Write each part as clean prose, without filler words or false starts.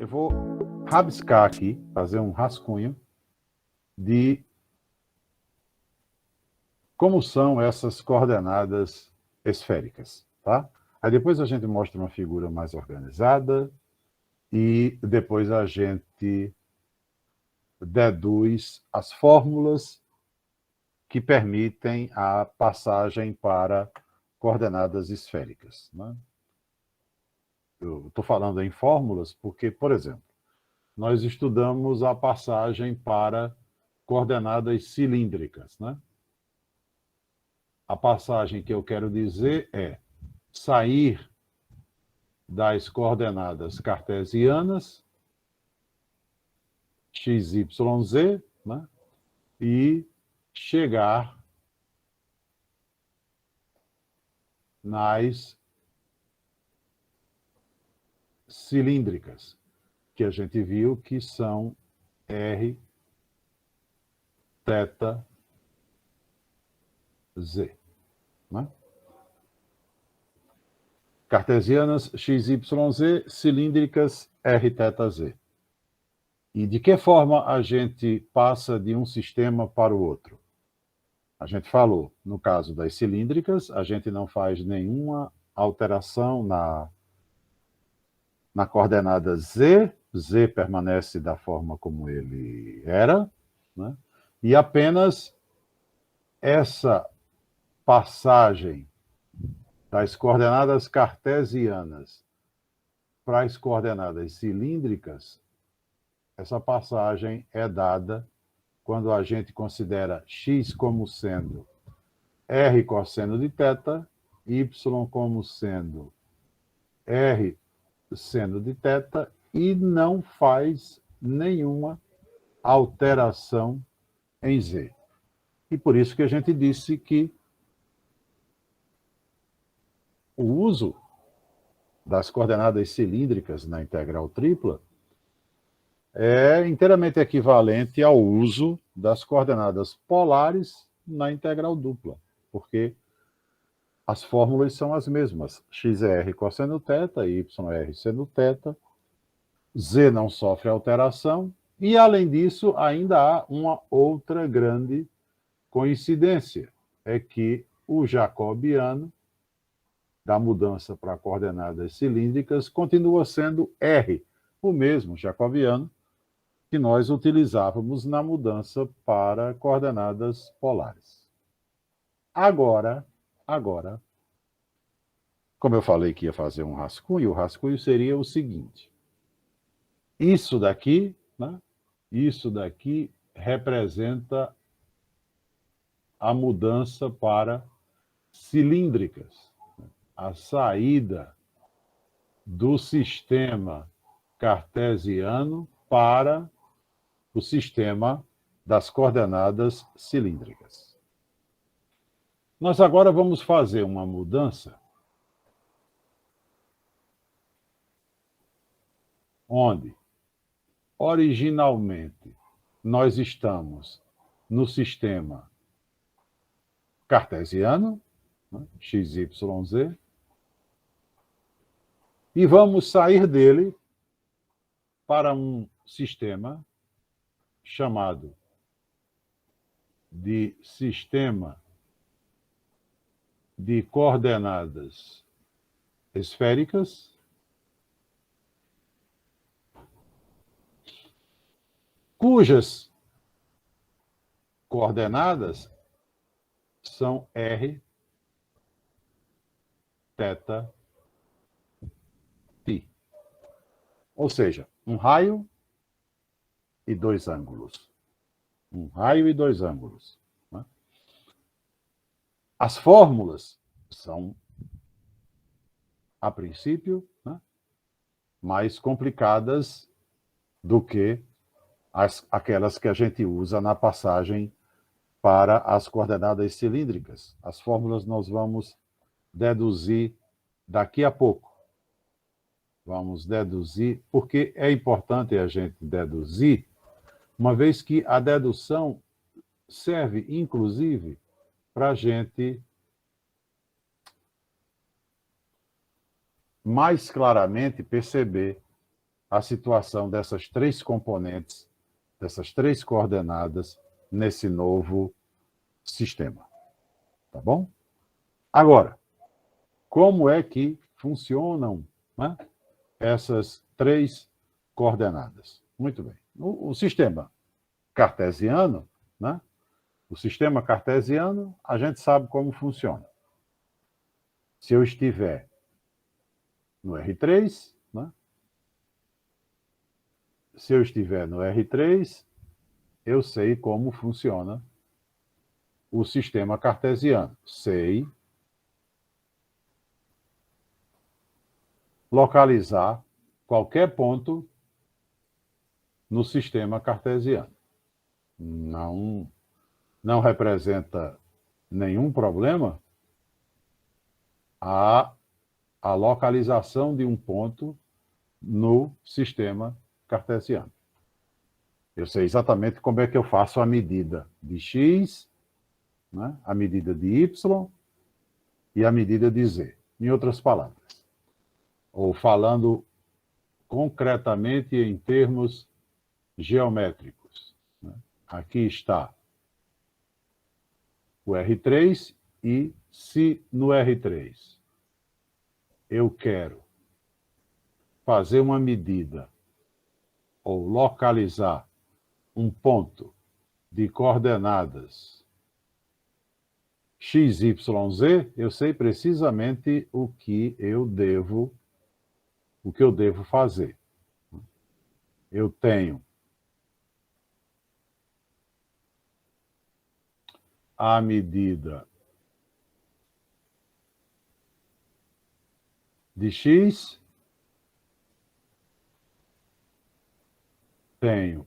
Eu vou rabiscar aqui, fazer um rascunho de como são essas coordenadas esféricas, tá? Aí depois a gente mostra uma figura mais organizada e depois a gente deduz as fórmulas que permitem a passagem para coordenadas esféricas, né? Eu estou falando em fórmulas porque, por exemplo, nós estudamos a passagem para coordenadas cilíndricas, né? A passagem que eu quero dizer é sair das coordenadas cartesianas, x, y, z, né? E chegar nas cilíndricas, que a gente viu que são r, θ, z. Né? Cartesianas, x, y, z, cilíndricas, r, θ, z. E de que forma a gente passa de um sistema para o outro? A gente falou, no caso das cilíndricas, a gente não faz nenhuma alteração na coordenada z, z permanece da forma como ele era, né? E apenas essa passagem das coordenadas cartesianas para as coordenadas cilíndricas, essa passagem é dada quando a gente considera x como sendo r cosseno de θ, y como sendo r seno de θ e não faz nenhuma alteração em z. E por isso que a gente disse que o uso das coordenadas cilíndricas na integral tripla é inteiramente equivalente ao uso das coordenadas polares na integral dupla, porque as fórmulas são as mesmas. X é r cosseno θ, y é r seno θ, z não sofre alteração, e além disso ainda há uma outra grande coincidência, é que o jacobiano da mudança para coordenadas cilíndricas continua sendo r, o mesmo jacobiano que nós utilizávamos na mudança para coordenadas polares. Agora, como eu falei que ia fazer um rascunho, o rascunho seria o seguinte. Isso daqui, né? Isso daqui representa a mudança para cilíndricas, a saída do sistema cartesiano para o sistema das coordenadas cilíndricas. Nós agora vamos fazer uma mudança onde, originalmente, nós estamos no sistema cartesiano, né, x, y, z, e vamos sair dele para um sistema chamado de sistema de coordenadas esféricas, cujas coordenadas são r, θ, φ. Ou seja, um raio e dois ângulos. Um raio e dois ângulos. Né? As fórmulas são, a princípio, né, mais complicadas do que aquelas que a gente usa na passagem para as coordenadas cilíndricas. As fórmulas nós vamos deduzir daqui a pouco. Vamos deduzir, porque é importante a gente deduzir, uma vez que a dedução serve, inclusive, para a gente mais claramente perceber a situação dessas três componentes, dessas três coordenadas nesse novo sistema. Tá bom? Agora, como é que funcionam, né, essas três coordenadas? Muito bem. O sistema cartesiano, né, o sistema cartesiano, a gente sabe como funciona. Se eu estiver no R3, né, se eu estiver no R3, eu sei como funciona o sistema cartesiano. Sei localizar qualquer ponto no sistema cartesiano. Não representa nenhum problema a localização de um ponto no sistema cartesiano. Eu sei exatamente como é que eu faço a medida de x, né, a medida de y e a medida de z. Em outras palavras, ou falando concretamente em termos geométricos, né, aqui está o R3 e se no R3 eu quero fazer uma medida ou localizar um ponto de coordenadas x, y, z, eu sei precisamente o que eu devo fazer. Eu tenho a medida de x, tenho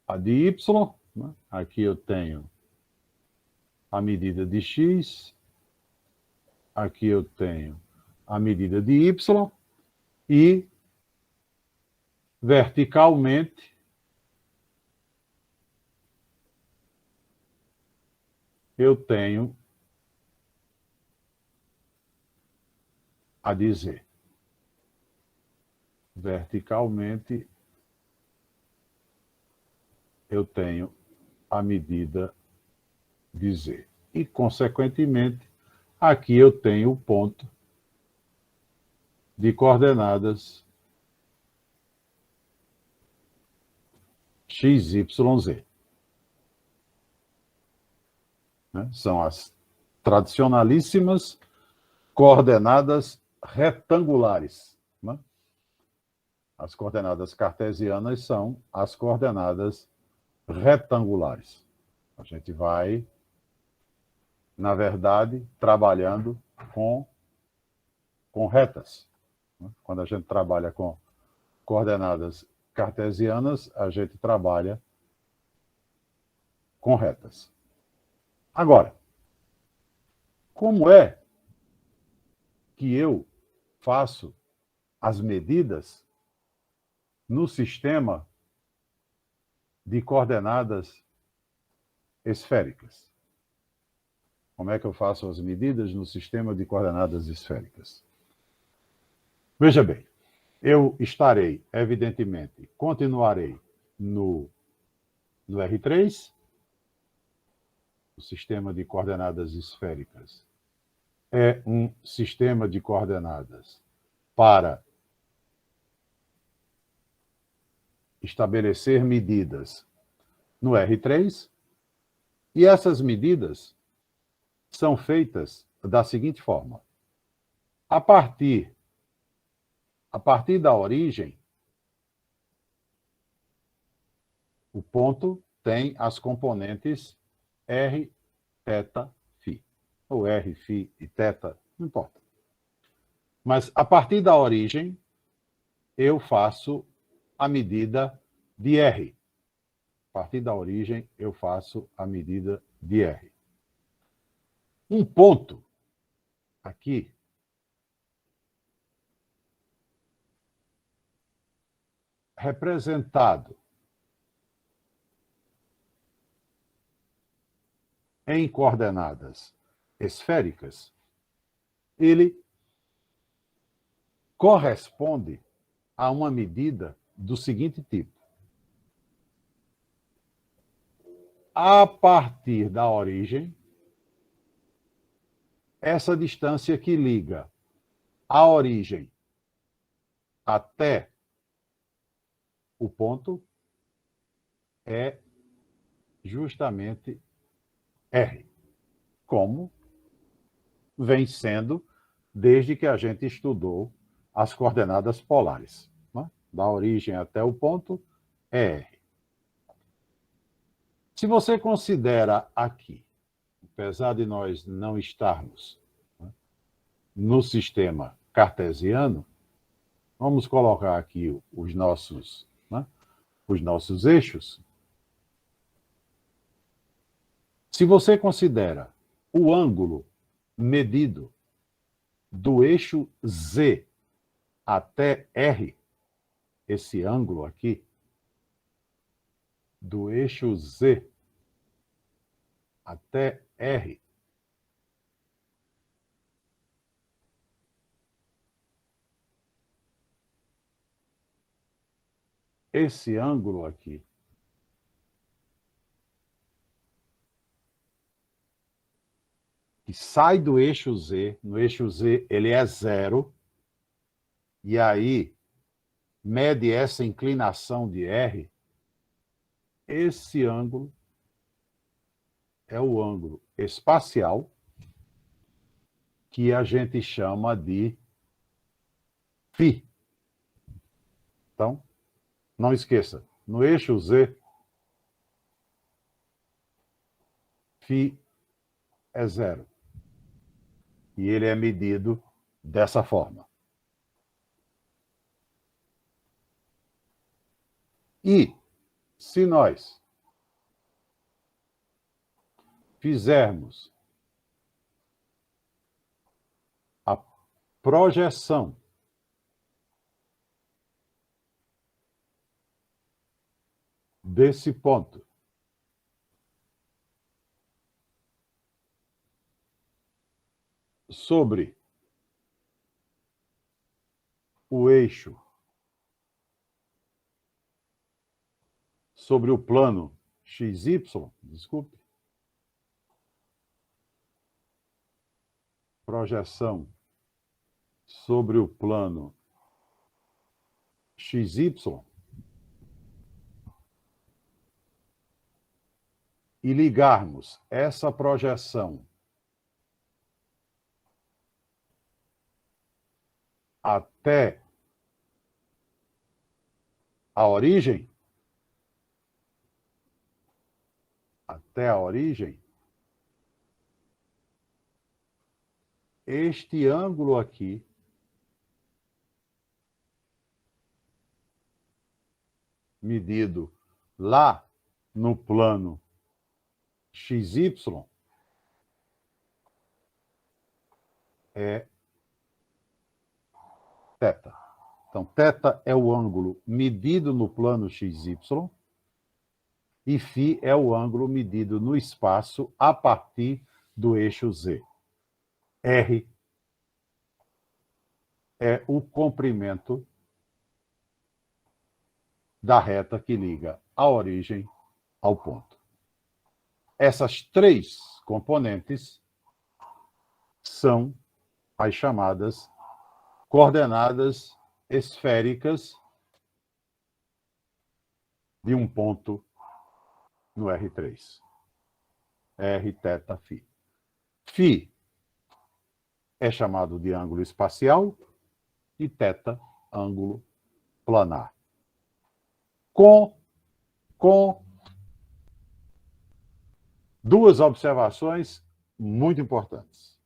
a de y, né? Aqui eu tenho a medida de x, aqui eu tenho a medida de y, e verticalmente eu tenho a de z. Verticalmente eu tenho a medida de z. E, consequentemente, aqui eu tenho o ponto de coordenadas x, y, z. Né? São as tradicionalíssimas coordenadas retangulares. Né? As coordenadas cartesianas são as coordenadas retangulares. A gente vai, na verdade, trabalhando com retas. Quando a gente trabalha com coordenadas cartesianas, a gente trabalha com retas. Agora, como é que eu faço as medidas no sistema de coordenadas esféricas? Como é que eu faço as medidas no sistema de coordenadas esféricas? Veja bem, eu estarei, evidentemente, continuarei no R3, o sistema de coordenadas esféricas é um sistema de coordenadas para estabelecer medidas no R3, e essas medidas são feitas da seguinte forma. A partir da origem, o ponto tem as componentes R, θ, φ. Ou R, φ e θ, não importa. Mas a partir da origem, eu faço a medida de R. A partir da origem, eu faço a medida de R. Um ponto aqui representado em coordenadas esféricas, ele corresponde a uma medida do seguinte tipo. A partir da origem, essa distância que liga a origem até o ponto é justamente R, como vem sendo desde que a gente estudou as coordenadas polares. Né? Da origem até o ponto é R. Se você considera aqui, apesar de nós não estarmos, né, no sistema cartesiano, vamos colocar aqui os nossos eixos. Se você considera o ângulo medido do eixo Z até R, esse ângulo aqui, do eixo Z até R, esse ângulo aqui que sai do eixo Z, no eixo Z ele é 0, e aí mede essa inclinação de R, esse ângulo é o ângulo espacial que a gente chama de φ. Então, não esqueça, no eixo Z, φ é 0. E ele é medido dessa forma. E, se nós fizermos a projeção desse ponto sobre o eixo, sobre o plano XY, desculpe, projeção sobre o plano XY, e ligarmos essa projeção até a origem, este ângulo aqui medido lá no plano XY é θ. Então, θ é o ângulo medido no plano XY e φ é o ângulo medido no espaço a partir do eixo Z. R é o comprimento da reta que liga a origem ao ponto. Essas três componentes são as chamadas coordenadas esféricas de um ponto no R3. R, θ, φ. Φ é chamado de ângulo espacial e θ, ângulo planar. Com duas observações muito importantes.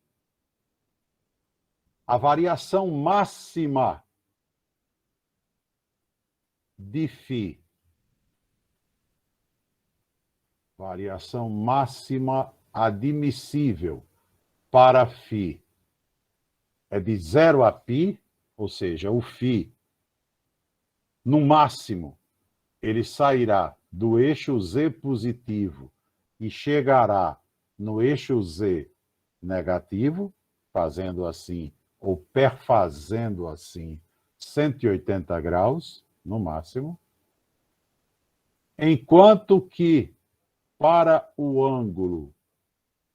A variação máxima de φ, variação máxima admissível para φ é de 0 a π, ou seja, o φ, no máximo, ele sairá do eixo Z positivo e chegará no eixo Z negativo, fazendo assim, ou perfazendo assim, 180 graus, no máximo, enquanto que para o ângulo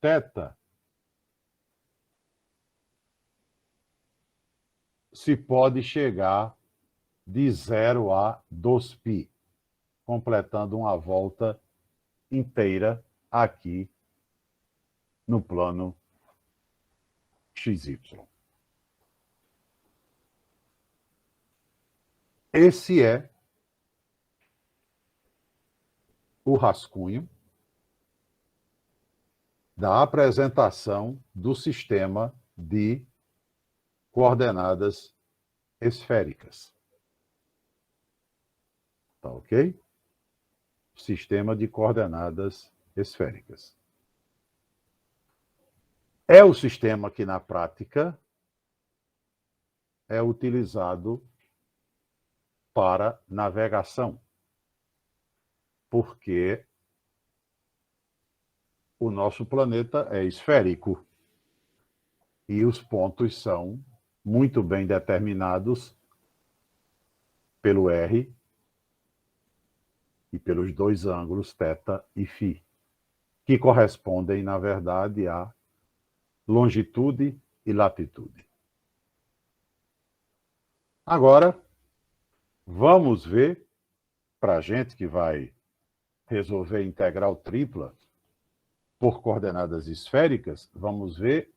θ se pode chegar de 0 a 2π, completando uma volta inteira aqui no plano XY. Esse é o rascunho da apresentação do sistema de coordenadas esféricas. Tá ok? Sistema de coordenadas esféricas. É o sistema que, na prática, é utilizado para navegação, porque o nosso planeta é esférico e os pontos são muito bem determinados pelo R e pelos dois ângulos θ e φ, que correspondem, na verdade, a longitude e latitude. Agora, vamos ver, para a gente que vai resolver integral tripla por coordenadas esféricas, vamos ver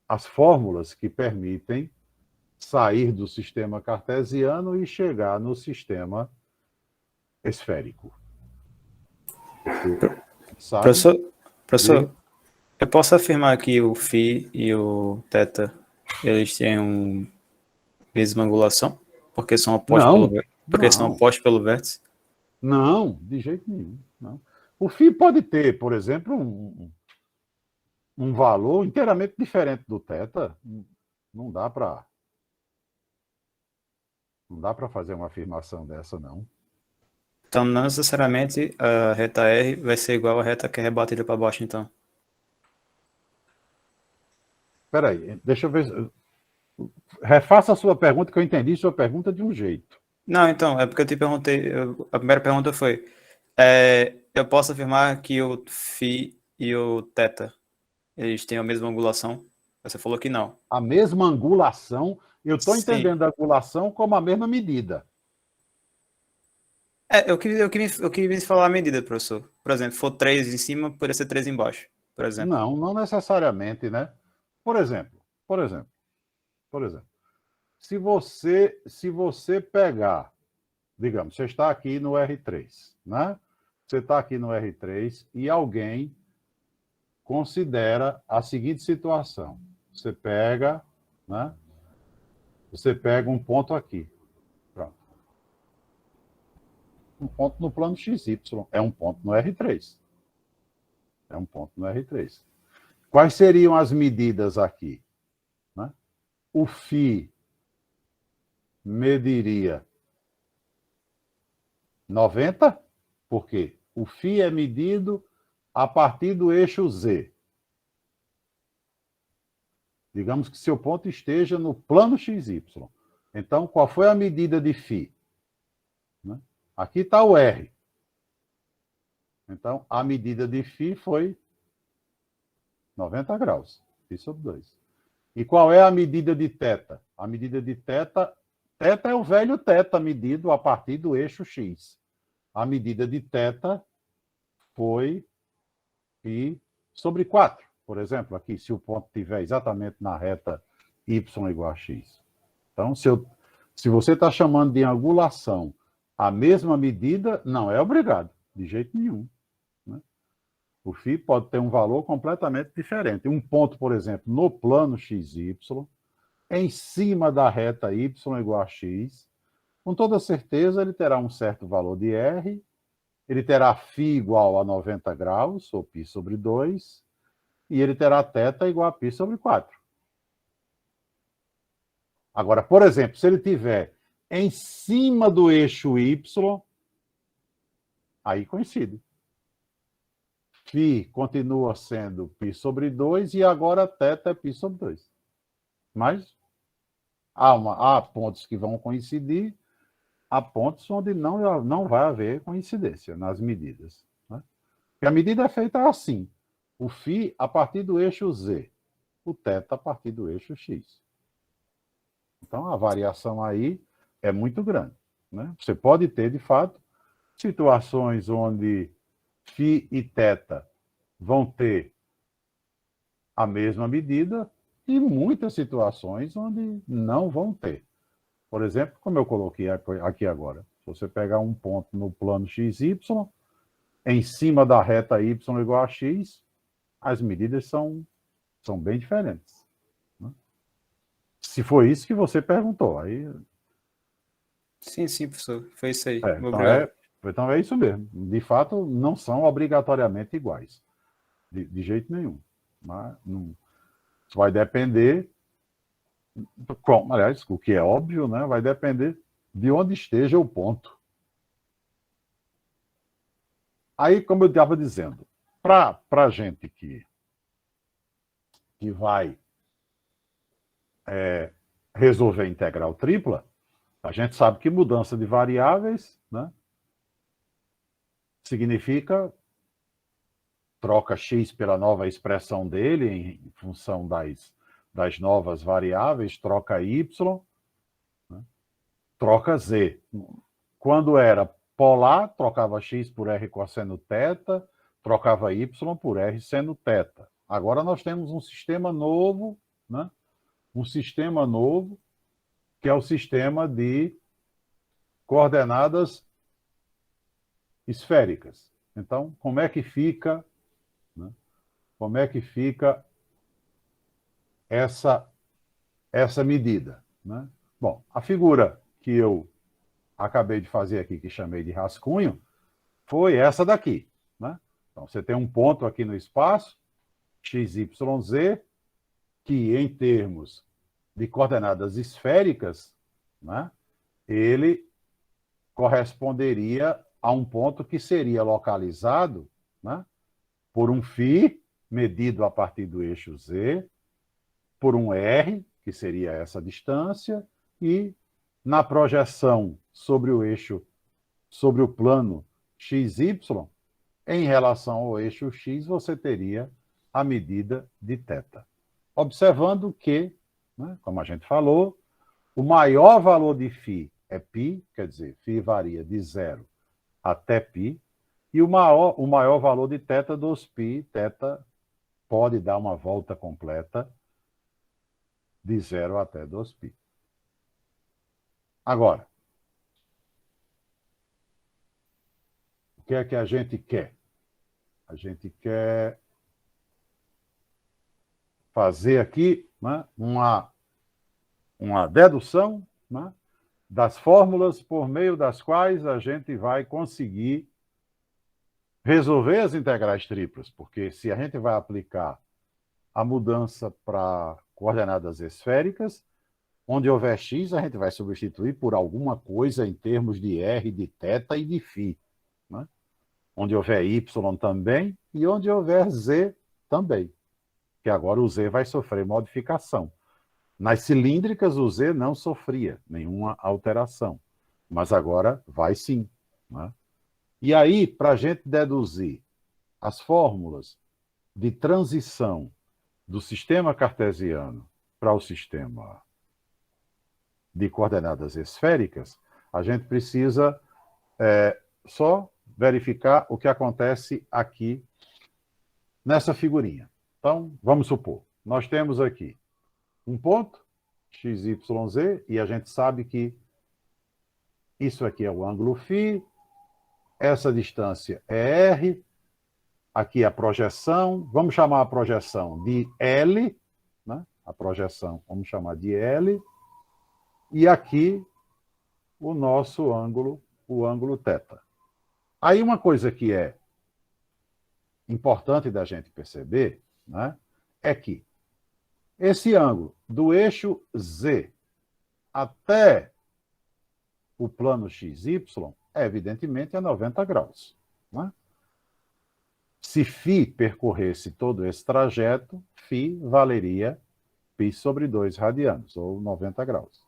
as fórmulas que permitem sair do sistema cartesiano e chegar no sistema esférico. Professor, eu posso afirmar que o φ e o θ, eles têm uma mesma angulação? Porque são opostos pelo vértice? Não, de jeito nenhum. Não. O φ pode ter, por exemplo, um valor inteiramente diferente do θ. Não dá para fazer uma afirmação dessa, não. Então, não necessariamente a reta R vai ser igual à reta que é rebatida para baixo, então. Espera aí, deixa eu ver. Refaça a sua pergunta, que eu entendi sua pergunta de um jeito. Não, então, é porque eu te perguntei, a primeira pergunta foi, eu posso afirmar que o φ e o θ, eles têm a mesma angulação? Você falou que não. A mesma angulação, eu estou Sim. entendendo a angulação como a mesma medida. Eu queria falar a medida, professor. Por exemplo, se for 3 em cima, poderia ser 3 embaixo, por exemplo. Não necessariamente, né? Por exemplo, se você pegar, digamos, você está aqui no R3, né? Você está aqui no R3 e alguém considera a seguinte situação. Você pega, né? Você pega um ponto aqui. Pronto. Um ponto no plano XY. É um ponto no R3. É um ponto no R3. Quais seriam as medidas aqui? Né? O φ mediria 90, porque o φ é medido a partir do eixo Z. Digamos que seu ponto esteja no plano XY. Então, qual foi a medida de φ? Né? Aqui está o R. Então, a medida de φ foi 90 graus. Φ sobre 2. E qual é a medida de θ? A medida de θ é o velho θ medido a partir do eixo X. A medida de θ foi π sobre 4. Por exemplo, aqui, se o ponto estiver exatamente na reta y igual a x. Então, se você está chamando de angulação a mesma medida, não é obrigado, de jeito nenhum. Né? O φ pode ter um valor completamente diferente. Um ponto, por exemplo, no plano XY, em cima da reta y igual a x, com toda certeza ele terá um certo valor de R, ele terá φ igual a 90 graus, ou π sobre 2, e ele terá θ igual a π sobre 4. Agora, por exemplo, se ele tiver em cima do eixo y, aí coincide. Φ continua sendo π sobre 2 e agora θ é π sobre 2. Mas há pontos que vão coincidir, há pontos onde não vai haver coincidência nas medidas. Né? Porque a medida é feita assim. O φ a partir do eixo Z, o θ a partir do eixo X. Então, a variação aí é muito grande. Né? Você pode ter, de fato, situações onde φ e θ vão ter a mesma medida e muitas situações onde não vão ter. Por exemplo, como eu coloquei aqui agora, se você pegar um ponto no plano XY, em cima da reta y igual a x, as medidas são bem diferentes. Né? Se foi isso que você perguntou, aí... Sim, professor. Foi isso aí. Obrigado. Então é isso mesmo. De fato, não são obrigatoriamente iguais. De jeito nenhum. Mas não, isso vai depender... Aliás, o que é óbvio, né? Vai depender de onde esteja o ponto. Aí, como eu estava dizendo, para a gente que vai resolver integral tripla, a gente sabe que mudança de variáveis, né, significa troca x pela nova expressão dele em função das novas variáveis, troca y, né, troca z. Quando era polar, trocava x por r cosseno θ, trocava y por r seno θ. Agora nós temos um sistema novo, né? Um sistema novo, que é o sistema de coordenadas esféricas. Então, como é que fica, né? Como é que fica essa medida? Né? Bom, a figura que eu acabei de fazer aqui, que chamei de rascunho, foi essa daqui. Né? Então, você tem um ponto aqui no espaço, XYZ, que em termos de coordenadas esféricas, né, ele corresponderia a um ponto que seria localizado, né, por um φ, medido a partir do eixo Z, por um R, que seria essa distância, e na projeção sobre o eixo, sobre o plano XY, em relação ao eixo X, você teria a medida de θ. Observando que, né, como a gente falou, o maior valor de φ é π, quer dizer, φ varia de 0 até π, e o maior valor de θ dos π, θ pode dar uma volta completa de 0 até 2π. Agora, o que é que a gente quer? A gente quer fazer aqui, né, uma dedução, né, das fórmulas por meio das quais a gente vai conseguir resolver as integrais triplas, porque se a gente vai aplicar a mudança para coordenadas esféricas, onde houver x, a gente vai substituir por alguma coisa em termos de r, de θ e de φ. Né? Onde houver y também e onde houver z também. Que agora o z vai sofrer modificação. Nas cilíndricas, o z não sofria nenhuma alteração, mas agora vai sim. Né? E aí, para a gente deduzir as fórmulas de transição do sistema cartesiano para o sistema de coordenadas esféricas, a gente precisa só verificar o que acontece aqui nessa figurinha. Então, vamos supor, nós temos aqui um ponto, XYZ, e a gente sabe que isso aqui é o ângulo φ, essa distância é R, aqui a projeção, vamos chamar a projeção de L, né? A projeção vamos chamar de L, e aqui o nosso ângulo, o ângulo θ. Aí uma coisa que é importante da gente perceber, né, é que esse ângulo do eixo Z até o plano XY, evidentemente, é 90 graus. Né? Se φ percorresse todo esse trajeto, φ valeria π sobre 2 radianos, ou 90 graus.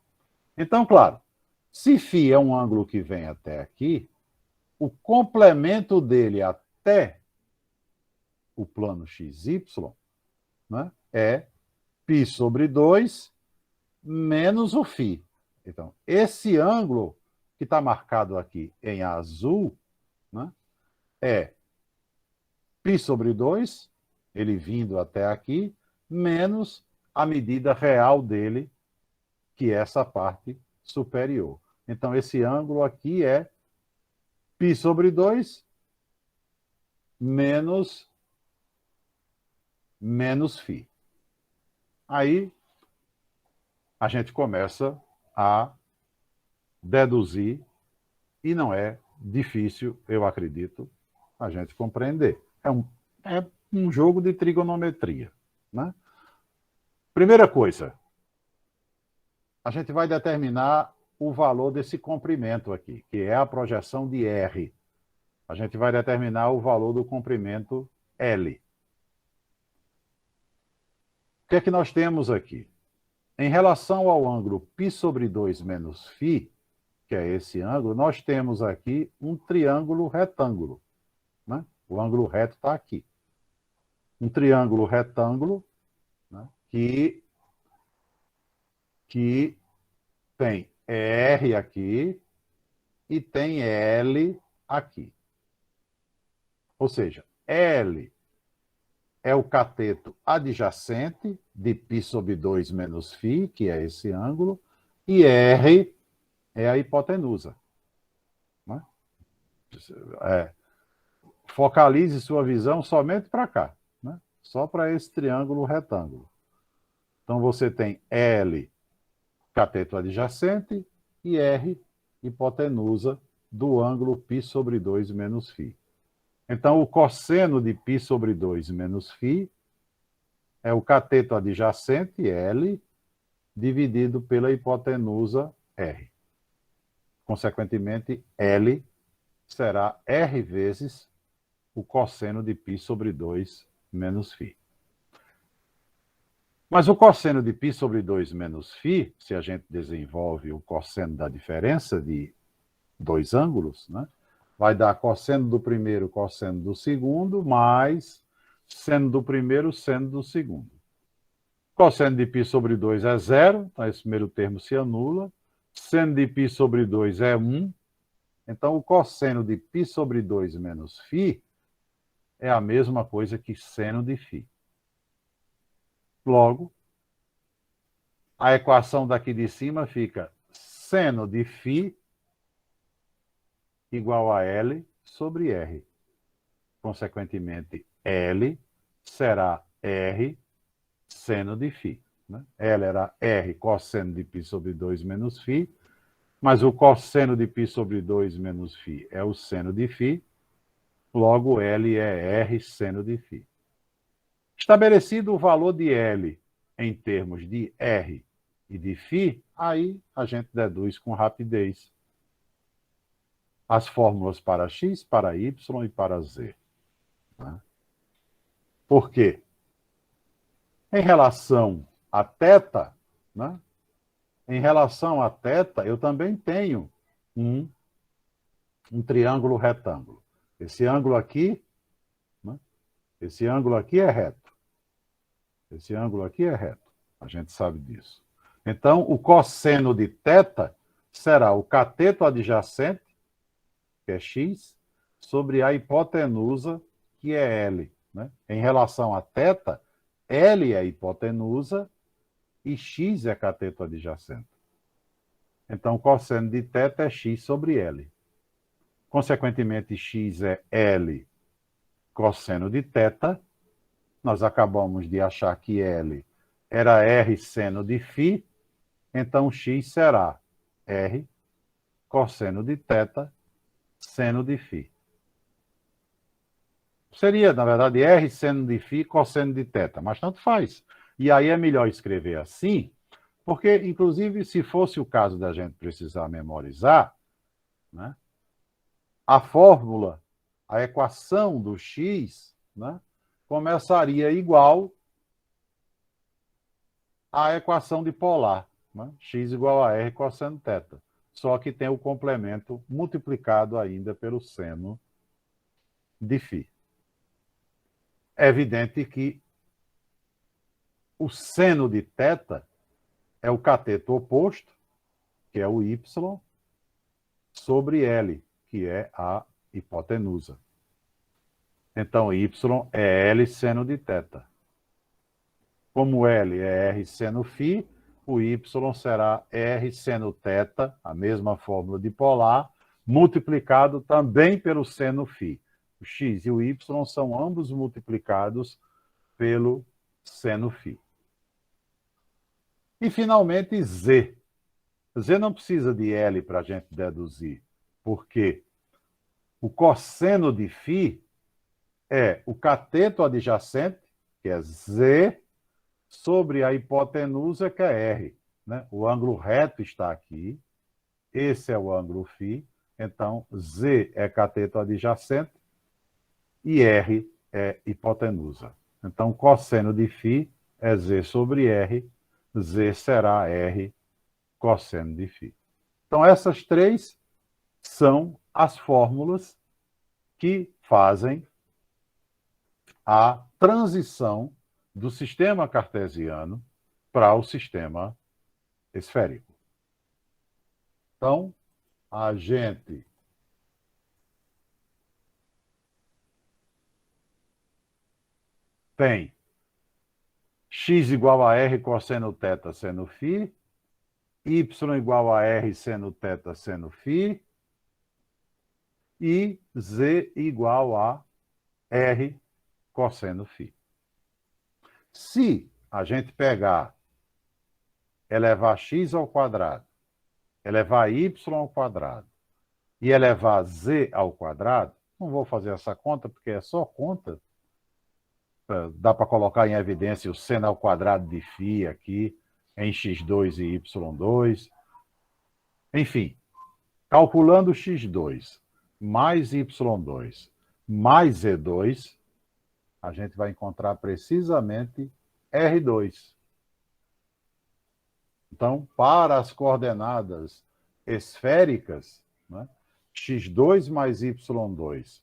Então, claro, se φ é um ângulo que vem até aqui, o complemento dele até o plano XY, né, é π sobre 2 menos o φ. Então, esse ângulo que está marcado aqui em azul, né, é π sobre 2, ele vindo até aqui, menos a medida real dele, que é essa parte superior. Então, esse ângulo aqui é π sobre 2 menos φ. Aí, a gente começa a deduzir, e não é difícil, eu acredito, a gente compreender. É um jogo de trigonometria, né? Primeira coisa, a gente vai determinar o valor desse comprimento aqui, que é a projeção de R. A gente vai determinar o valor do comprimento L. O que é que nós temos aqui? Em relação ao ângulo π sobre 2 menos φ, que é esse ângulo, nós temos aqui um triângulo retângulo, né? O ângulo reto está aqui. Um triângulo retângulo, né, que tem R aqui e tem L aqui. Ou seja, L é o cateto adjacente de π sobre 2 menos φ, que é esse ângulo, e R é a hipotenusa, né? Focalize sua visão somente para cá, né? Só para esse triângulo retângulo. Então, você tem L, cateto adjacente, e R, hipotenusa do ângulo π sobre 2 menos φ. Então, o cosseno de π sobre 2 menos φ é o cateto adjacente, L, dividido pela hipotenusa, R. Consequentemente, L será R vezes o cosseno de π sobre 2 menos φ. Mas o cosseno de π sobre 2 menos φ, se a gente desenvolve o cosseno da diferença de dois ângulos, né, vai dar cosseno do primeiro, cosseno do segundo, mais seno do primeiro, seno do segundo. Cosseno de π sobre 2 é 0, então esse primeiro termo se anula. Seno de π sobre 2 é 1. Então, o cosseno de π sobre 2 menos φ é a mesma coisa que seno de φ. Logo, a equação daqui de cima fica seno de φ igual a L sobre R. Consequentemente, L será R seno de φ. Né? L era R cosseno de π sobre 2 menos φ, mas o cosseno de π sobre 2 menos φ é o seno de φ, logo L é R seno de φ. Estabelecido o valor de L em termos de R e de φ, aí a gente deduz com rapidez as fórmulas para x, para y e para z. Né? Por quê? Em relação a θ, né? Em relação a θ, eu também tenho um triângulo retângulo. Esse ângulo aqui, né? Esse ângulo aqui é reto. Esse ângulo aqui é reto. A gente sabe disso. Então, o cosseno de θ será o cateto adjacente, que é x, sobre a hipotenusa, que é L. Né? Em relação a θ, L é a hipotenusa e x é cateto adjacente. Então, o cosseno de θ é x sobre L. Consequentemente, x é L cosseno de θ. Nós acabamos de achar que L era R seno de φ, então x será R cosseno de θ seno de φ. Seria, na verdade, R seno de φ cosseno de θ, mas tanto faz. E aí é melhor escrever assim, porque, inclusive, se fosse o caso da gente precisar memorizar, né, a fórmula, a equação do x né, começaria igual à equação de polar, né, x igual a r cosseno θ. Só que tem o complemento multiplicado ainda pelo seno de φ. É evidente que o seno de θ é o cateto oposto, que é o y, sobre L, que é a hipotenusa. Então, y é L seno de θ. Como L é R seno φ, o y será R seno θ, a mesma fórmula de polar, multiplicado também pelo seno φ. O x e o y são ambos multiplicados pelo seno φ. E, finalmente, z. Z não precisa de L para a gente deduzir, porque o cosseno de φ é o cateto adjacente, que é Z, sobre a hipotenusa, que é R. Né? O ângulo reto está aqui, esse é o ângulo φ, então Z é cateto adjacente e R é hipotenusa. Então, cosseno de φ é Z sobre R, Z será R cosseno de φ. Então, essas três são as fórmulas que fazem a transição do sistema cartesiano para o sistema esférico. Então, a gente tem x igual a r cosseno θ seno φ, y igual a r seno θ seno φ, e z igual a r cosseno φ. Se a gente pegar, elevar x ao quadrado, elevar y ao quadrado e elevar z ao quadrado, não vou fazer essa conta porque é só conta, dá para colocar em evidência o seno ao quadrado de φ aqui, em x2 e y2. Enfim, calculando x2 mais y2 mais z2, a gente vai encontrar precisamente R2. Então, para as coordenadas esféricas, né, x2 mais y2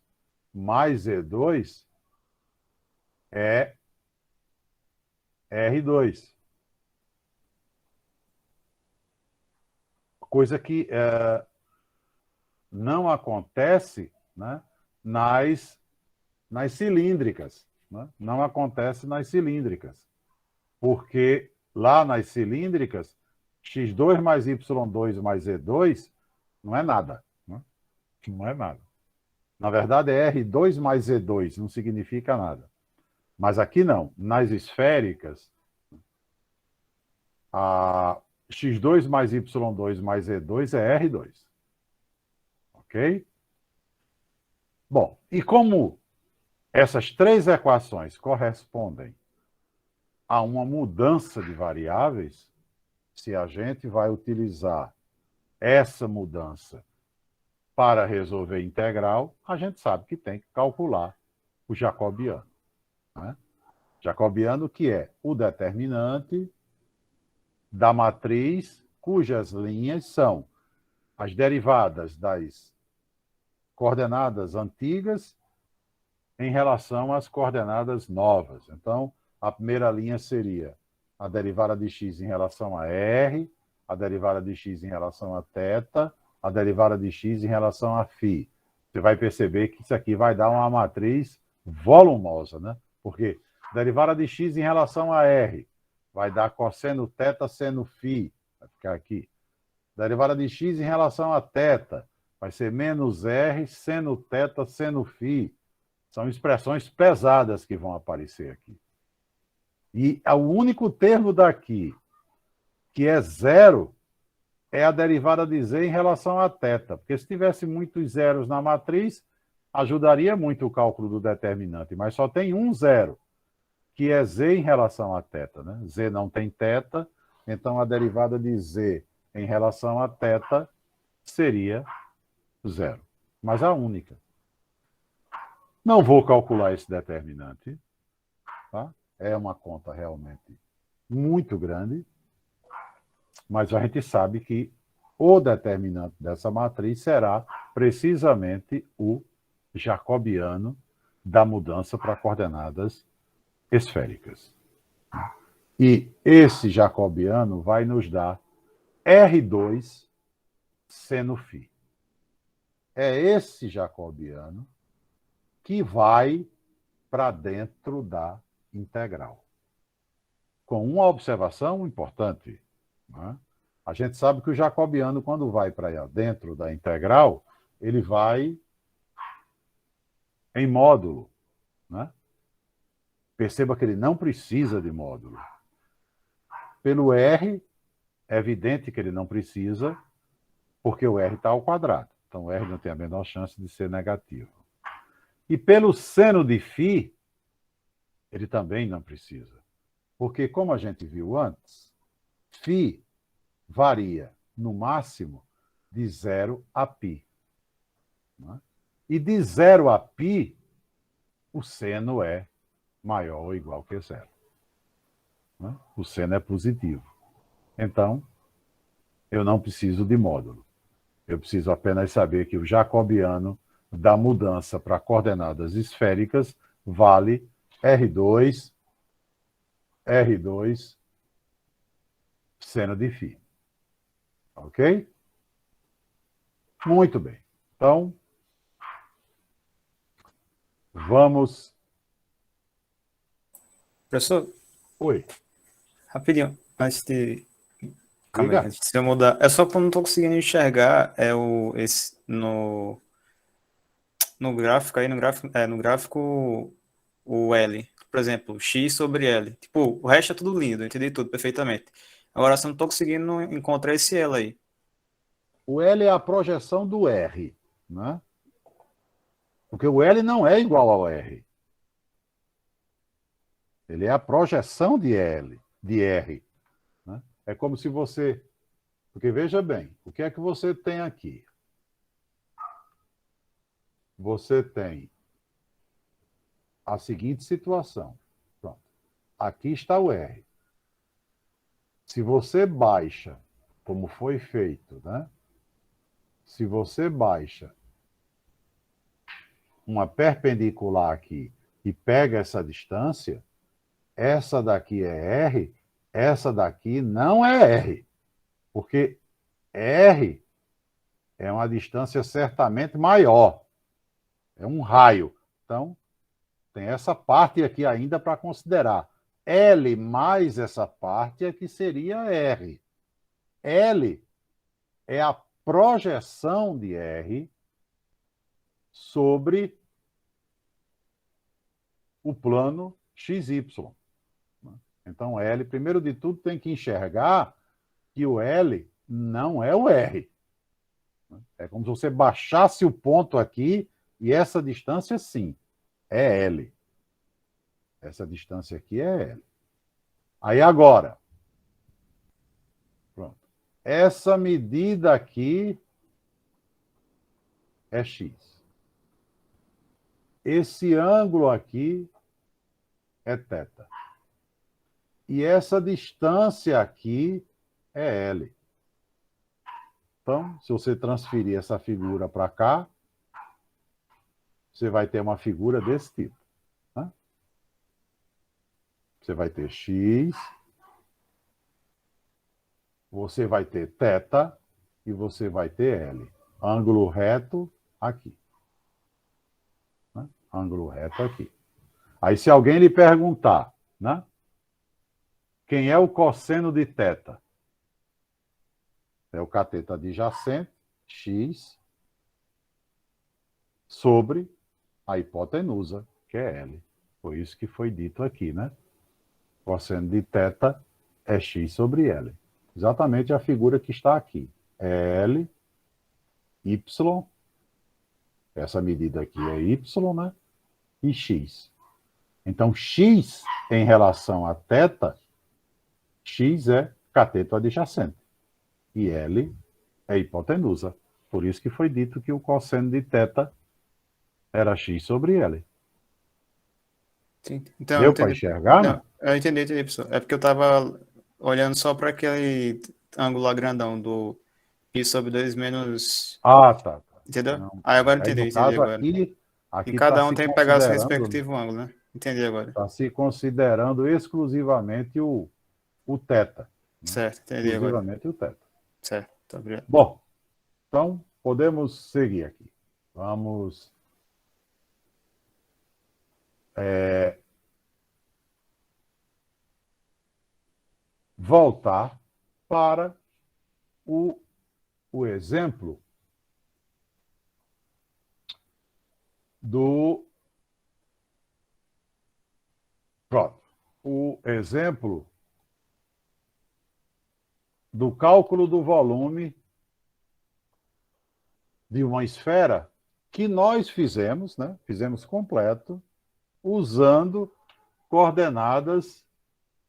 mais z2 é R2. Coisa que não acontece, né, nas cilíndricas. Né? Não acontece nas cilíndricas. Porque lá nas cilíndricas, x2 mais y2 mais z2 não é nada. Né? Não é nada. Na verdade, é R2 mais z2, não significa nada. Mas aqui não. Nas esféricas, a x2 mais y2 mais z2 é R2. Ok? Bom, e como essas três equações correspondem a uma mudança de variáveis, se a gente vai utilizar essa mudança para resolver integral, a gente sabe que tem que calcular o jacobiano. Né? Jacobiano, que é o determinante da matriz cujas linhas são as derivadas das coordenadas antigas em relação às coordenadas novas. Então, a primeira linha seria a derivada de x em relação a r, a derivada de x em relação a θ, a derivada de x em relação a φ. Você vai perceber que isso aqui vai dar uma matriz volumosa, né? Porque derivada de x em relação a r vai dar cosseno θ seno φ, vai ficar aqui. Derivada de x em relação a θ vai ser menos r seno θ seno φ. São expressões pesadas que vão aparecer aqui. E o único termo daqui que é zero é a derivada de z em relação a θ. Porque se tivesse muitos zeros na matriz, ajudaria muito o cálculo do determinante. Mas só tem um zero, que é z em relação a θ. Né? Z não tem θ, então a derivada de z em relação a θ seria zero. Mas a única. Não vou calcular esse determinante, tá? É uma conta realmente muito grande, mas a gente sabe que o determinante dessa matriz será precisamente o jacobiano da mudança para coordenadas esféricas. E esse jacobiano vai nos dar R2 seno φ. É esse jacobiano que vai para dentro da integral. Com uma observação importante, né? A gente sabe que o jacobiano, quando vai para dentro da integral, ele vai em módulo, né? Perceba que ele não precisa de módulo. Pelo R, é evidente que ele não precisa, porque o R está ao quadrado. Então, o R não tem a menor chance de ser negativo. E pelo seno de φ, ele também não precisa. Porque, como a gente viu antes, φ varia, no máximo, de 0 a π. Né? E de 0 a π, o seno é maior ou igual que 0. Né? O seno é positivo. Então, eu não preciso de módulo. Eu preciso apenas saber que o jacobiano da mudança para coordenadas esféricas vale R2 seno de φ. Ok? Muito bem. Então, vamos... Professor, Oi. rapidinho, antes de... Calma aí, Diga. antes de eu mudar. É só que eu não tô conseguindo enxergar no gráfico aí, no gráfico o L. Por exemplo, X sobre L. Tipo, o resto é tudo lindo, eu entendi tudo perfeitamente. Agora, eu só não tô conseguindo encontrar esse L aí. O L é a projeção do R, né? Porque o L não é igual ao R. Ele é a projeção de L, de R. Né? É como se você... Porque veja bem, o que é que você tem aqui? Você tem a seguinte situação. Pronto. Aqui está o R. Se você baixa, como foi feito, né? Se você baixa uma perpendicular aqui e pega essa distância, essa daqui é R, essa daqui não é R. Porque R é uma distância certamente maior. É um raio. Então, tem essa parte aqui ainda para considerar. L mais essa parte é que seria R. L é a projeção de R sobre o plano XY. Então, L, primeiro de tudo, tem que enxergar que o L não é o R. É como se você baixasse o ponto aqui e essa distância, sim, é L. Essa distância aqui é L. Aí agora, pronto. Essa medida aqui é X. Esse ângulo aqui é θ. E essa distância aqui é L. Então, se você transferir essa figura para cá, você vai ter uma figura desse tipo. Né? Você vai ter X, você vai ter θ e você vai ter L. Ângulo reto aqui. Né? Ângulo reto aqui. Aí, se alguém lhe perguntar, né? Quem é o cosseno de θ? É o cateto adjacente, X, sobre a hipotenusa, que é L. Foi isso que foi dito aqui, né? Cosseno de θ é X sobre L. Exatamente a figura que está aqui. É L, Y, essa medida aqui é Y, né? E X. Então, X em relação a θ, X é cateto adjacente. E L é hipotenusa. Por isso que foi dito que o cosseno de θ era X sobre L. Então, Deu para enxergar, não, não? eu entendi, professor. É porque eu estava olhando só para aquele ângulo lá grandão do π sobre 2 menos... Ah, tá. Entendeu? Não. Aí agora Aí, no entendi caso, agora. E aqui está cada um se tem que pegar o seu considerando, né? respectivo ângulo, né? Entendi agora. Está se considerando exclusivamente o θ, né? Certo, entendi agora. Exclusivamente o θ. Certo, tá, obrigado. Bom, então podemos seguir aqui. Vamos voltar para o exemplo do... Pronto. O exemplo do cálculo do volume de uma esfera que nós fizemos, né? Fizemos completo, usando coordenadas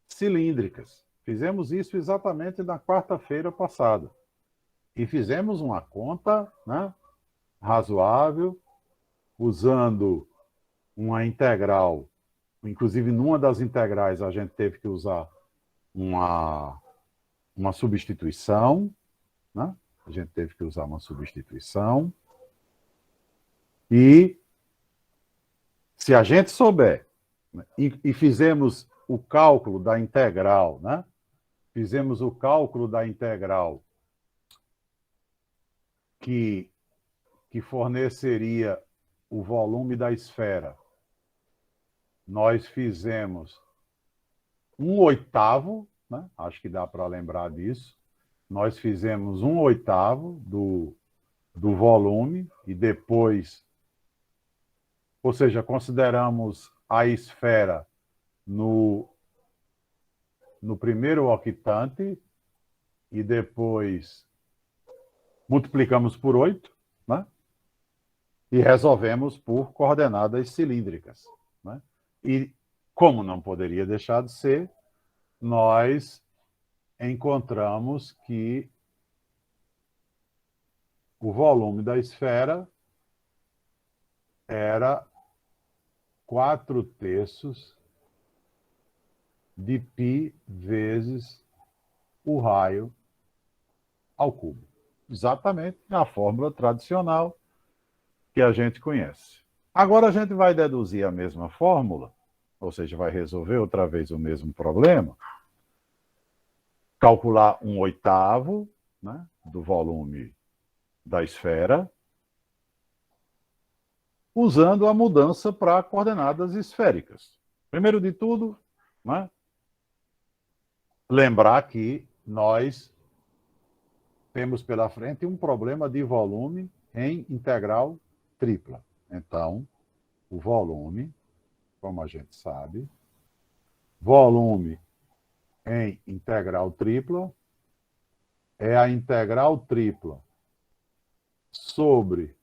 cilíndricas. Fizemos isso exatamente na quarta-feira passada. E fizemos uma conta, né, razoável, usando uma integral. Inclusive, numa das integrais, a gente teve que usar uma substituição, né? A gente teve que usar uma substituição. E se a gente souber, né, e fizemos o cálculo da integral, né? Fizemos o cálculo da integral que forneceria o volume da esfera. Nós fizemos 1/8, né? Acho que dá para lembrar disso. Nós fizemos 1/8 do volume e depois, ou seja, consideramos a esfera no primeiro octante e depois multiplicamos por 8, né? E resolvemos por coordenadas cilíndricas, né? E, como não poderia deixar de ser, nós encontramos que o volume da esfera era 4/3 de π vezes o raio ao cubo. Exatamente a fórmula tradicional que a gente conhece. Agora a gente vai deduzir a mesma fórmula, ou seja, vai resolver outra vez o mesmo problema, calcular 1/8, né, do volume da esfera, usando a mudança para coordenadas esféricas. Primeiro de tudo, né, lembrar que nós temos pela frente um problema de volume em integral tripla. Então, o volume, como a gente sabe, volume em integral tripla é a integral tripla sobre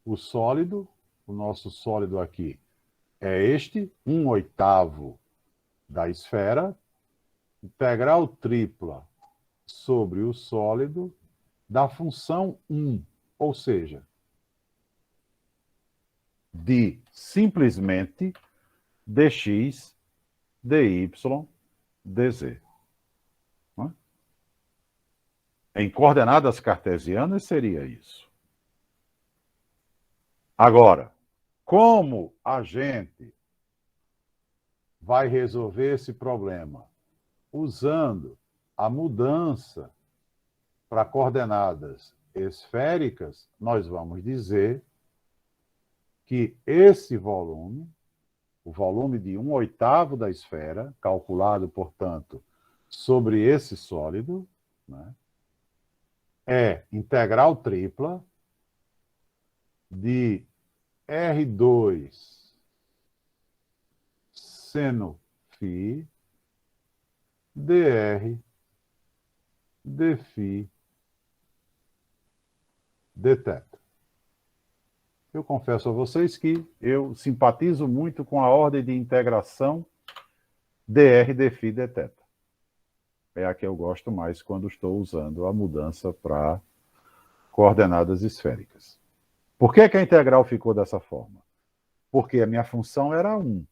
o sólido. O nosso sólido aqui é este, 1/8 da esfera, integral tripla sobre o sólido da função 1, ou seja, de simplesmente dx, dy, dz. Em coordenadas cartesianas seria isso. Agora, como a gente vai resolver esse problema? Usando a mudança para coordenadas esféricas, nós vamos dizer que esse volume, o volume de 1/8 da esfera, calculado, portanto, sobre esse sólido, né, é integral tripla de R2 seno φ dr dφ dθ. Eu confesso a vocês que eu simpatizo muito com a ordem de integração dr dφ dθ. É a que eu gosto mais quando estou usando a mudança para coordenadas esféricas. Por que a integral ficou dessa forma? Porque a minha função era 1.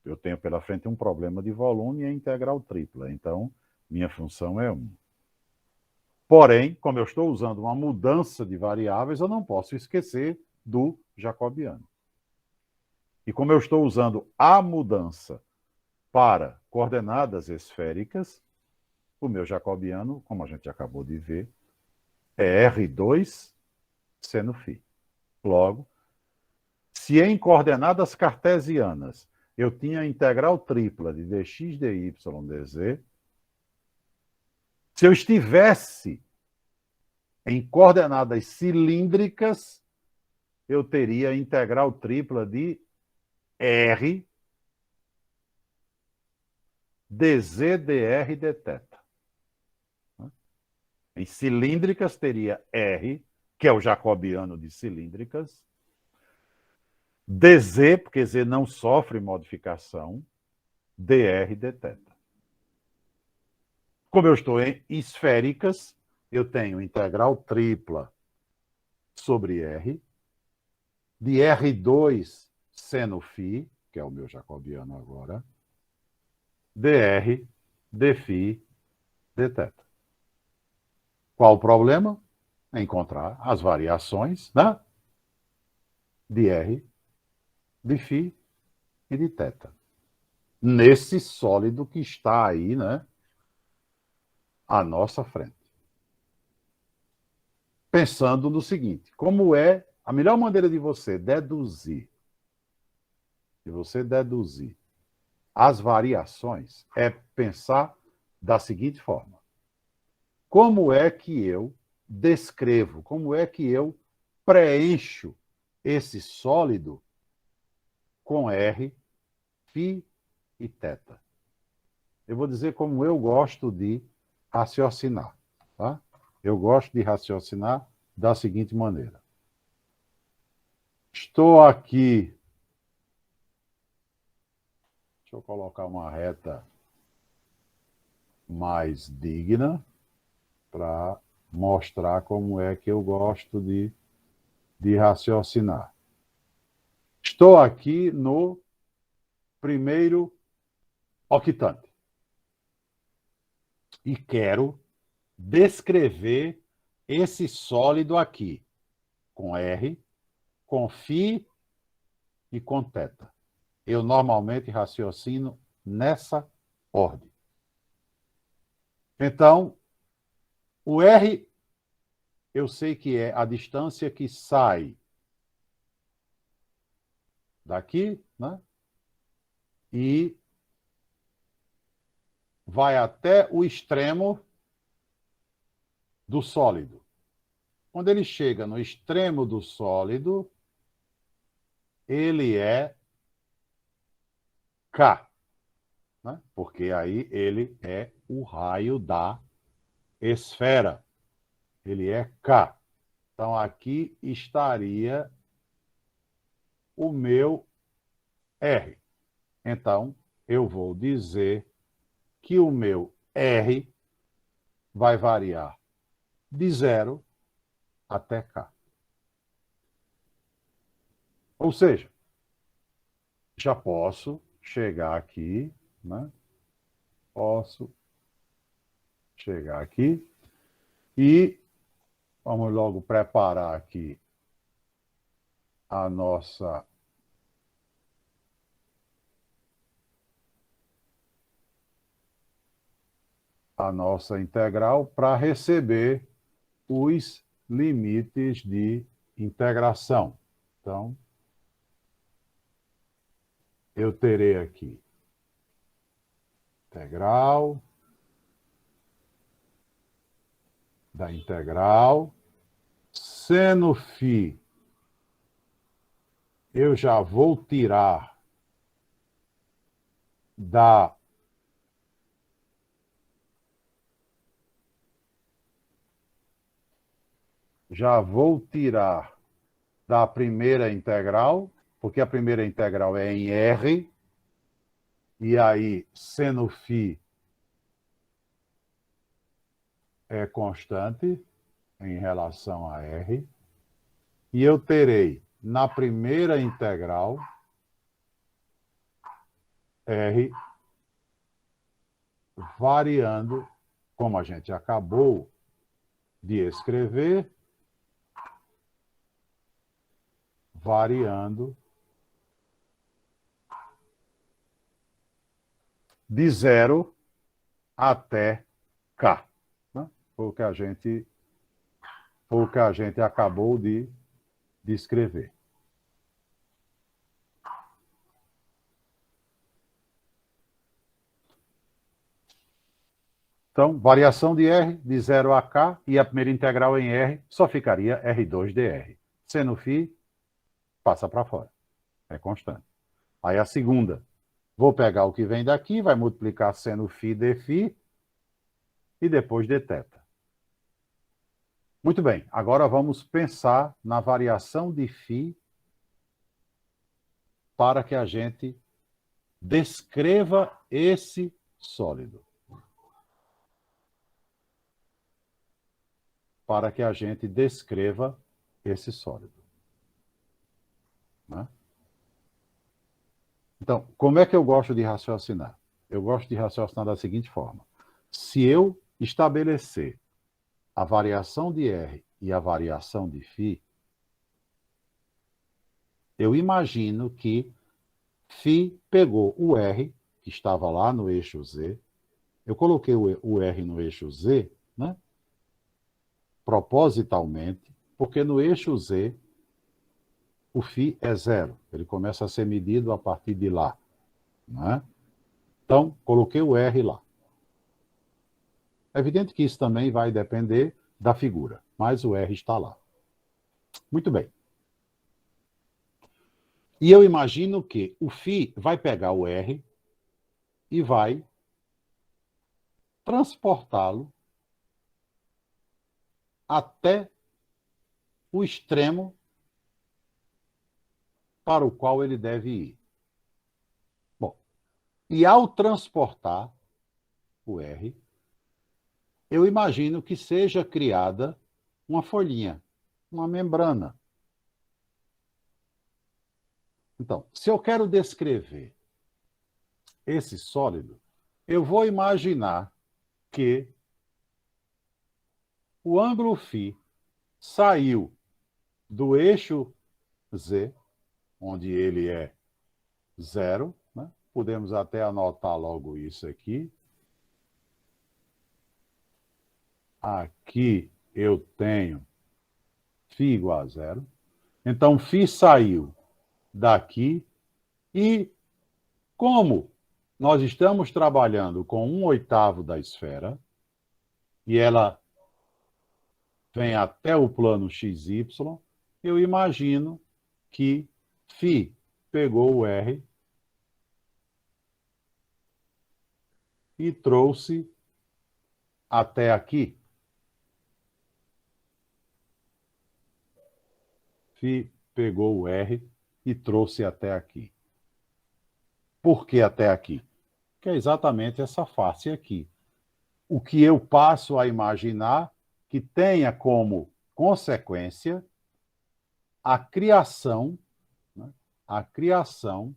Eu tenho pela frente um problema de volume e a integral tripla. Então, minha função é 1. Porém, como eu estou usando uma mudança de variáveis, eu não posso esquecer do jacobiano. E como eu estou usando a mudança para coordenadas esféricas, o meu jacobiano, como a gente acabou de ver, é R2 seno φ. Logo, se em coordenadas cartesianas eu tinha a integral tripla de dx, dy, dz, se eu estivesse em coordenadas cilíndricas, eu teria a integral tripla de R dz, dr, dθ. Em cilíndricas teria R, que é o jacobiano de cilíndricas, dz, porque z não sofre modificação, dr, dθ. Como eu estou em esféricas, eu tenho integral tripla sobre R, de R2 seno φ, que é o meu jacobiano agora, dr, dφ, dθ. Qual o problema? Encontrar as variações, né? De R, de φ e de θ. Nesse sólido que está aí, né? À nossa frente. Pensando no seguinte, como é a melhor maneira de você deduzir as variações é pensar da seguinte forma. Como é que eu descrevo, como é que eu preencho esse sólido com R, φ e θ? Eu vou dizer como eu gosto de raciocinar. Tá? Eu gosto de raciocinar da seguinte maneira. Estou aqui. Deixa eu colocar uma reta mais digna para mostrar como é que eu gosto de raciocinar. Estou aqui no primeiro octante e quero descrever esse sólido aqui com R, com φ e com θ. Eu normalmente raciocino nessa ordem. Então, o R, eu sei que é a distância que sai daqui, né? E vai até o extremo do sólido. Quando ele chega no extremo do sólido, ele é K, né? Porque aí ele é o raio da esfera. Ele é K. Então, aqui estaria o meu R. Então, eu vou dizer que o meu R vai variar de 0 até K. Ou seja, já posso chegar aqui, né? Posso chegar aqui e vamos logo preparar aqui a nossa integral para receber os limites de integração. Então, eu terei aqui integral da integral seno φ. Eu já vou tirar da primeira integral, porque a primeira integral é em R, e aí seno φ é constante em relação a R, e eu terei na primeira integral R variando, como a gente acabou de escrever, variando de 0 até K. Né? Foi o que a gente acabou de escrever. Então, variação de R de 0 a K e a primeira integral em R só ficaria R2 dr. Sendo φ, passa para fora. É constante. Aí a segunda, vou pegar o que vem daqui, vai multiplicar seno φ dφ e depois dθ. Muito bem, agora vamos pensar na variação de φ para que a gente descreva esse sólido. Para que a gente descreva esse sólido. Né? Então, como é que eu gosto de raciocinar? Eu gosto de raciocinar da seguinte forma. Se eu estabelecer a variação de R e a variação de φ, eu imagino que φ pegou o R, que estava lá no eixo Z, eu coloquei o R no eixo Z, né? Propositalmente, porque no eixo Z o φ é 0. Ele começa a ser medido a partir de lá. Né? Então, coloquei o R lá. É evidente que isso também vai depender da figura, mas o R está lá. Muito bem. E eu imagino que o φ vai pegar o R e vai transportá-lo até o extremo para o qual ele deve ir. Bom, e ao transportar o R, eu imagino que seja criada uma folhinha, uma membrana. Então, se eu quero descrever esse sólido, eu vou imaginar que o ângulo φ saiu do eixo Z, onde ele é 0, né? Podemos até anotar logo isso aqui. Aqui eu tenho φ igual a 0. Então, φ saiu daqui e, como nós estamos trabalhando com 1/8 da esfera, e ela vem até o plano XY, eu imagino que φ pegou o R e trouxe até aqui. Φ pegou o R e trouxe até aqui. Por que até aqui? Que é exatamente essa face aqui. O que eu passo a imaginar que tenha como consequência a criação, né, a criação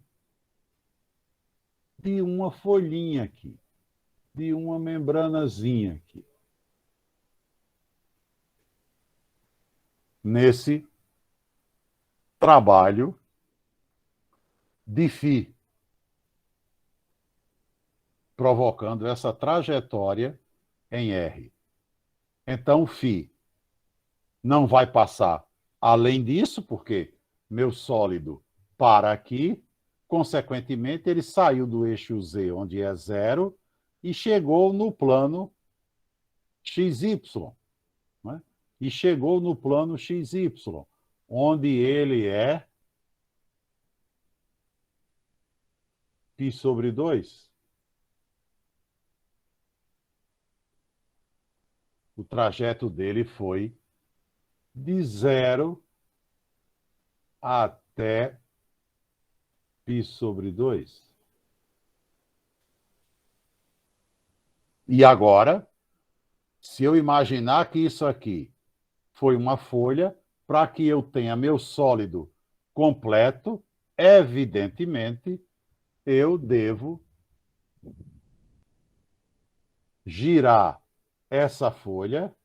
de uma folhinha aqui, de uma membranazinha aqui. Nesse trabalho de φ, provocando essa trajetória em R. Então, φ não vai passar além disso, porque meu sólido para aqui, consequentemente, ele saiu do eixo Z, onde é 0, e chegou no plano XY. Né? E chegou no plano XY, onde ele é π sobre 2. O trajeto dele foi de 0 até π sobre 2. E agora, se eu imaginar que isso aqui foi uma folha, para que eu tenha meu sólido completo, evidentemente, eu devo girar essa folha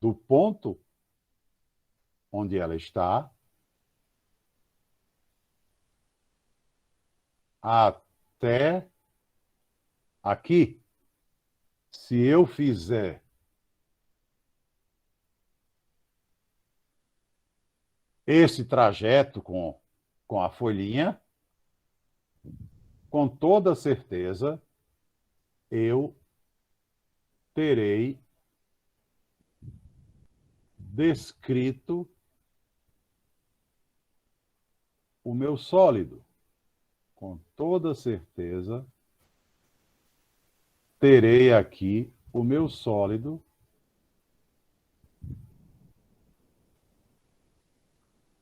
do ponto onde ela está até aqui. Se eu fizer esse trajeto com a folhinha, com toda certeza, eu terei descrito o meu sólido. Com toda certeza, terei aqui o meu sólido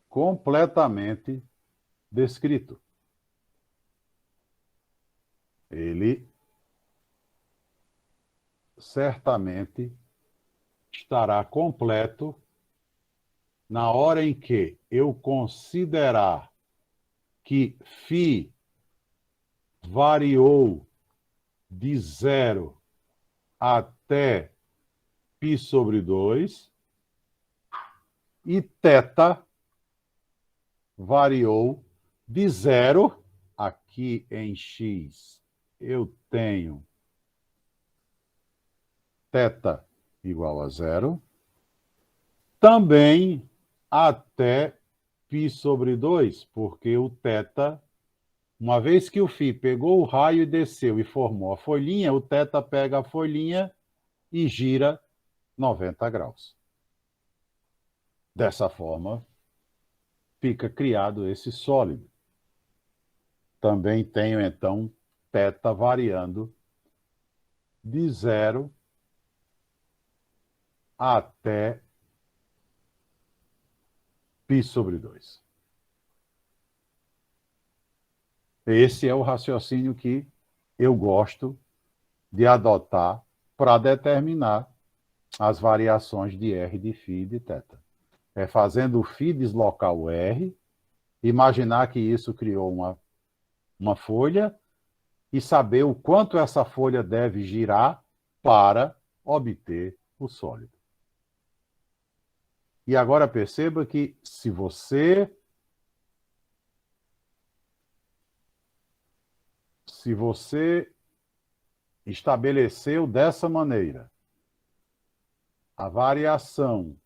completamente descrito. Ele certamente estará completo na hora em que eu considerar que φ variou de 0 até π sobre 2 e θ variou de 0, aqui em x eu tenho θ igual a 0, também até π sobre 2, porque o θ, uma vez que o φ pegou o raio e desceu e formou a folhinha, o θ pega a folhinha e gira 90 graus. Dessa forma, fica criado esse sólido. Também tenho, então, θ variando de 0 até π sobre 2. Esse é o raciocínio que eu gosto de adotar para determinar as variações de R, de φ e de θ. É fazendo o φ deslocar o R, imaginar que isso criou uma folha e saber o quanto essa folha deve girar para obter o sólido. E agora perceba que se você estabeleceu dessa maneira a variação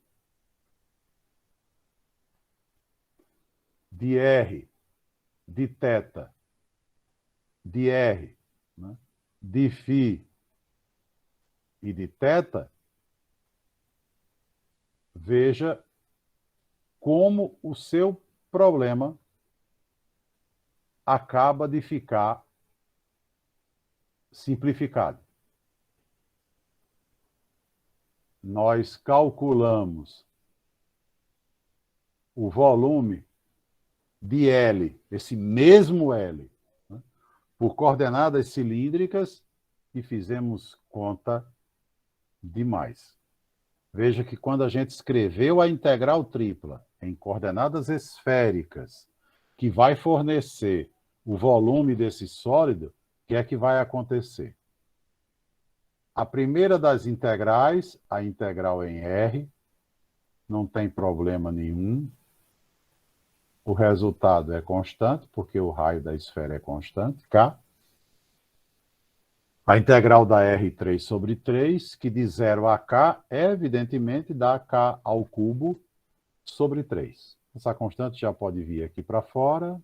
de R, de θ, de R, né, de φ e de θ, veja como o seu problema acaba de ficar simplificado. Nós calculamos o volume de L, esse mesmo L, né, por coordenadas cilíndricas e fizemos conta demais. Veja que quando a gente escreveu a integral tripla em coordenadas esféricas, que vai fornecer o volume desse sólido, o que é que vai acontecer? A primeira das integrais, a integral em R, não tem problema nenhum. O resultado é constante, porque o raio da esfera é constante, K. A integral da R3 sobre 3, que de 0 a K, evidentemente dá K ao cubo sobre 3. Essa constante já pode vir aqui para fora.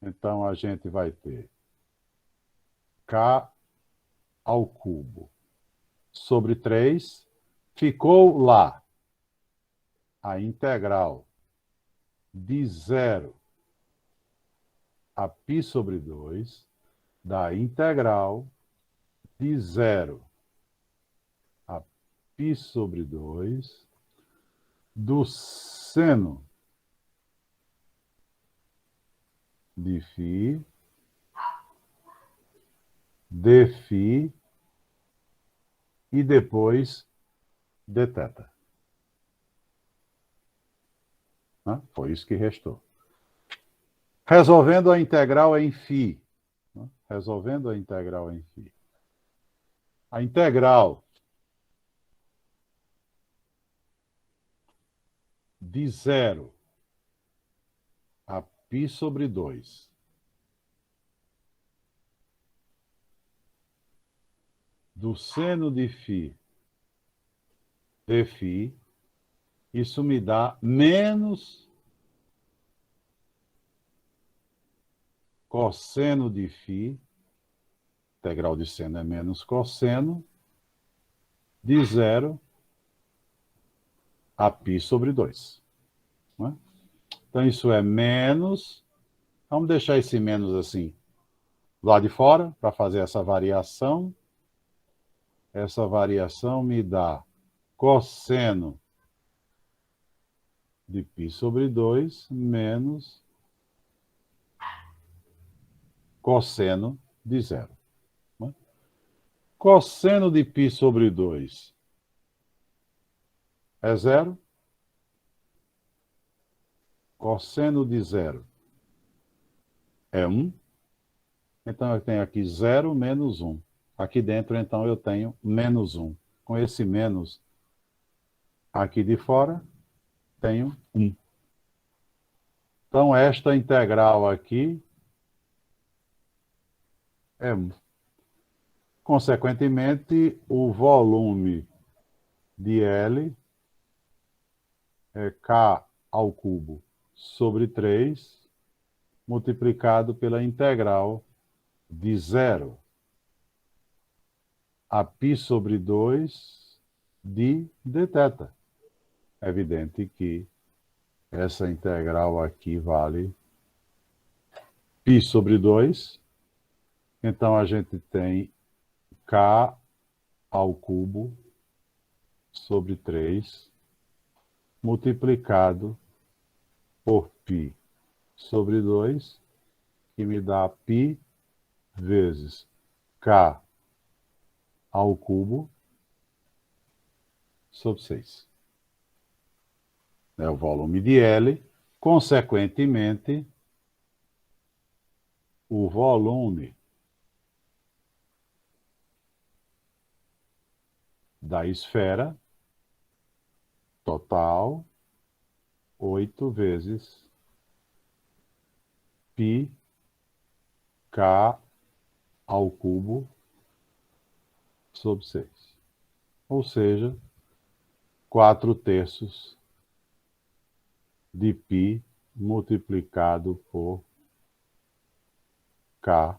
Então, a gente vai ter K ao cubo sobre 3. Ficou lá a integral de 0 a π sobre 2 da integral de 0 a π sobre 2 do seno de φ, de φ e depois de θ. Foi isso que restou. Resolvendo a integral em φ. Resolvendo a integral em φ. A integral de 0 a π sobre 2 do seno de φ de φ, isso me dá menos cosseno de φ, integral de seno é menos cosseno, de 0 a π sobre 2. Não é? Então, isso é menos... Vamos deixar esse menos assim, lá de fora, para fazer essa variação. Essa variação me dá cosseno de π sobre 2 menos cosseno de 0. Né? Cosseno de π sobre 2 é 0. Cosseno de 0 é 1. Então, eu tenho aqui 0 menos 1. Aqui dentro, então, eu tenho menos 1. Com esse menos aqui de fora, tenho 1. Então, esta integral aqui é 1. Consequentemente, o volume de L é K ao cubo sobre 3, multiplicado pela integral de 0 a π sobre 2 de dθ. É evidente que essa integral aqui vale π sobre 2. Então, a gente tem K ao cubo sobre 3, multiplicado por π sobre 2, que me dá π vezes K ao cubo sobre 6. É o volume de L. Consequentemente, o volume da esfera total, 8 vezes π K ao cubo sobre 6. Ou seja, 4/3 de π multiplicado por K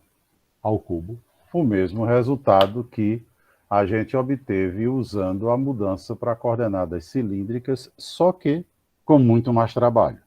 ao cubo. O mesmo resultado que a gente obteve usando a mudança para coordenadas cilíndricas, só que com muito mais trabalho.